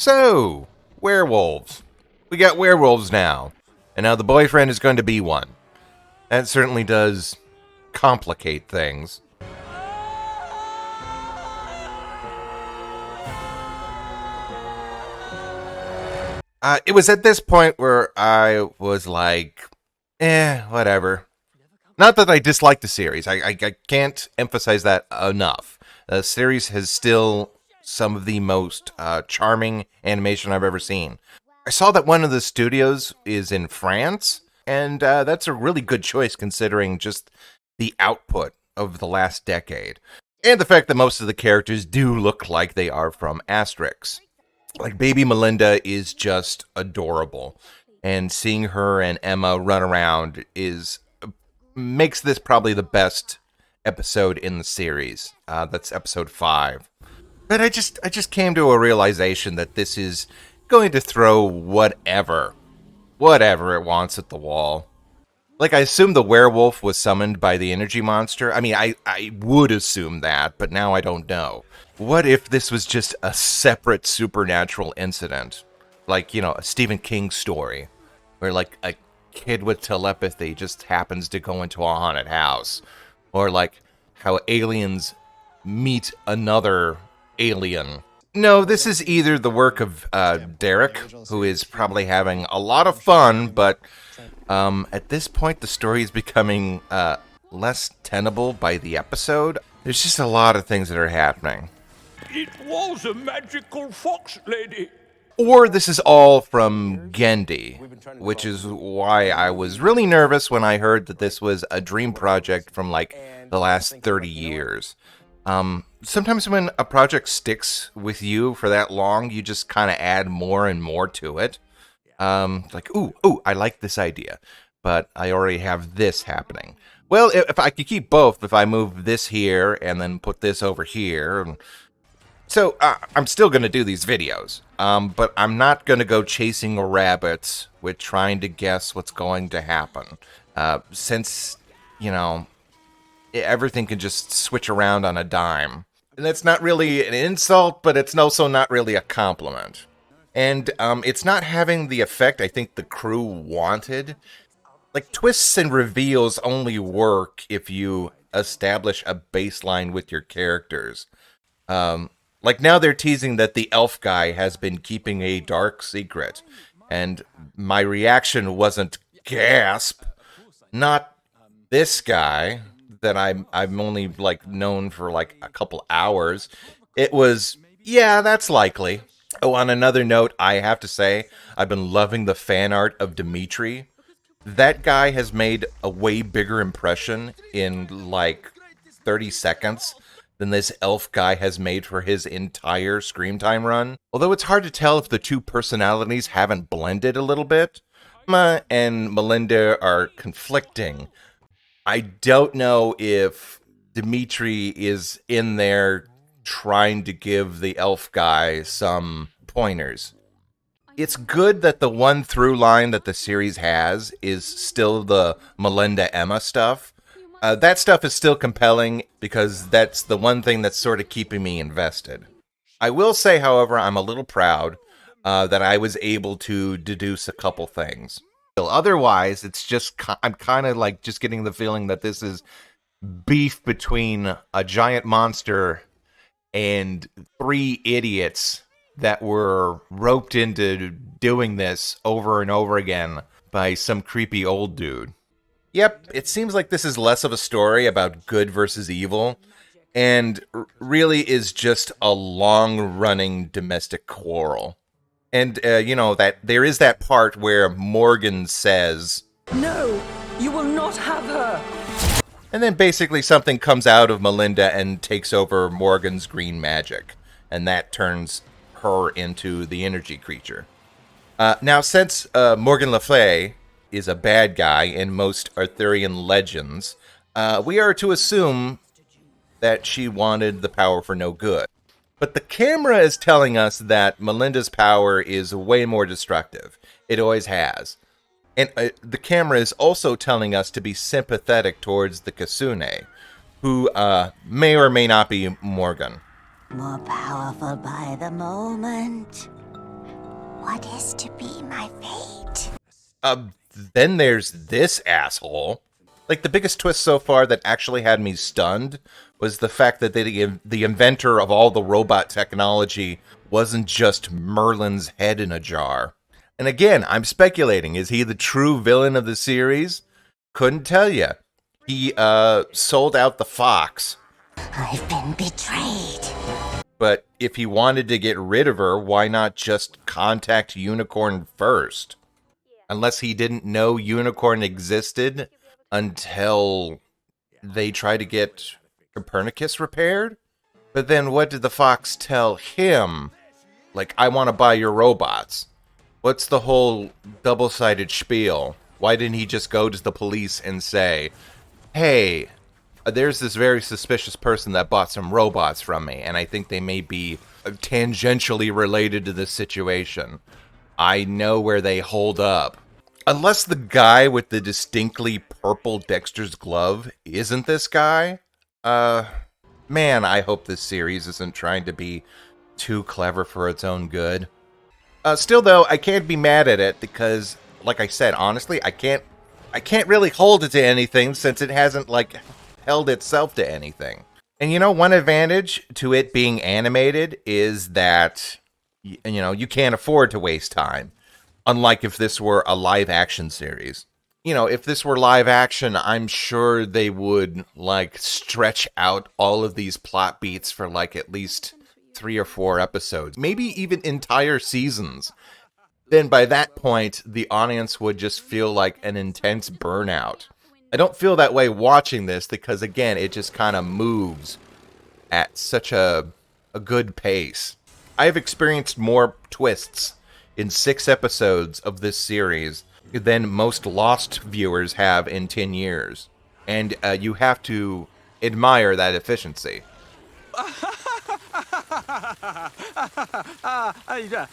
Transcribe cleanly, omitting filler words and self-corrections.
So, werewolves. We got werewolves now. And now the boyfriend is going to be one. That certainly does complicate things. It was at this point where I was like, whatever. Not that I dislike the series. I can't emphasize that enough. The series has still some of the most charming animation I've ever seen. I saw that one of the studios is in France, and that's a really good choice considering just the output of the last decade. And the fact that most of the characters do look like they are from Asterix. Like, baby Melinda is just adorable. And seeing her and Emma run around makes this probably the best episode in the series. That's episode 5. But I just came to a realization that this is going to throw whatever it wants at the wall. Like, I assume the werewolf was summoned by the energy monster. I mean, I would assume that, but now I don't know. What if this was just a separate supernatural incident? Like, a Stephen King story, where, like, a kid with telepathy just happens to go into a haunted house. Or, like, how aliens meet another alien. No, this is either the work of Derek, who is probably having a lot of fun, but at this point the story is becoming less tenable by the episode. There's just a lot of things that are happening. It was a magical fox lady. Or this is all from Genndy, which is why I was really nervous when I heard that this was a dream project from, like, the last 30 years. Sometimes when a project sticks with you for that long, you just kind of add more and more to it. Like, ooh, I like this idea, but I already have this happening. Well, if I could keep both, if I move this here and then put this over here. So, I'm still going to do these videos, but I'm not going to go chasing rabbits with trying to guess what's going to happen. Since, everything can just switch around on a dime. And that's not really an insult, but it's also not really a compliment. And it's not having the effect I think the crew wanted. Like, twists and reveals only work if you establish a baseline with your characters. Like, now they're teasing that the elf guy has been keeping a dark secret. And my reaction wasn't gasp. Not this guy that I'm only, like, known for, like, a couple hours. It was, yeah, that's likely. Oh, on another note, I have to say, I've been loving the fan art of Dimitri. That guy has made a way bigger impression in, like, 30 seconds than this elf guy has made for his entire Scream Time run. Although it's hard to tell if the two personalities haven't blended a little bit. Emma and Melinda are conflicting. I don't know if Dimitri is in there trying to give the elf guy some pointers. It's good that the one through line that the series has is still the Melinda-Emma stuff. That stuff is still compelling because that's the one thing that's sort of keeping me invested. I will say, however, I'm a little proud that I was able to deduce a couple things. Otherwise, it's just, I'm kind of like just getting the feeling that this is beef between a giant monster and 3 idiots that were roped into doing this over and over again by some creepy old dude. Yep, it seems like this is less of a story about good versus evil, and really is just a long-running domestic quarrel. And, that there is that part where Morgan says, "No, you will not have her." And then basically something comes out of Melinda and takes over Morgan's green magic, and that turns her into the energy creature. Now, since Morgan Le Fay is a bad guy in most Arthurian legends, we are to assume that she wanted the power for no good. But the camera is telling us that Melinda's power is way more destructive. It always has. And the camera is also telling us to be sympathetic towards the Kasune, who may or may not be Morgan. More powerful by the moment. what is to be my fate? Then there's this asshole. Like, the biggest twist so far that actually had me stunned was the fact that the inventor of all the robot technology wasn't just Merlin's head in a jar. And again, I'm speculating. Is he the true villain of the series? Couldn't tell you. He sold out the Fox. I've been betrayed. But if he wanted to get rid of her, why not just contact Unicorn first? Unless he didn't know Unicorn existed until they tried to get Copernicus repaired? But then what did the Fox tell him? Like, I want to buy your robots. What's the whole double-sided spiel? Why didn't he just go to the police and say, hey, there's this very suspicious person that bought some robots from me, and I think they may be tangentially related to this situation. I know where they hold up. Unless the guy with the distinctly purple Dexter's glove isn't this guy, man, I hope this series isn't trying to be too clever for its own good. Still, though, I can't be mad at it because, like I said, honestly, I can't really hold it to anything since it hasn't, like, held itself to anything. And you know, one advantage to it being animated is that, you know, you can't afford to waste time. Unlike if this were a live action series. You know, if this were live action, I'm sure they would, like, stretch out all of these plot beats for, like, at least 3 or 4 episodes. Maybe even entire seasons. Then by that point, the audience would just feel like an intense burnout. I don't feel that way watching this because, again, it just kind of moves at such a good pace. I've experienced more twists in 6 episodes of this series than most Lost viewers have in 10 years. And you have to admire that efficiency. Yeah.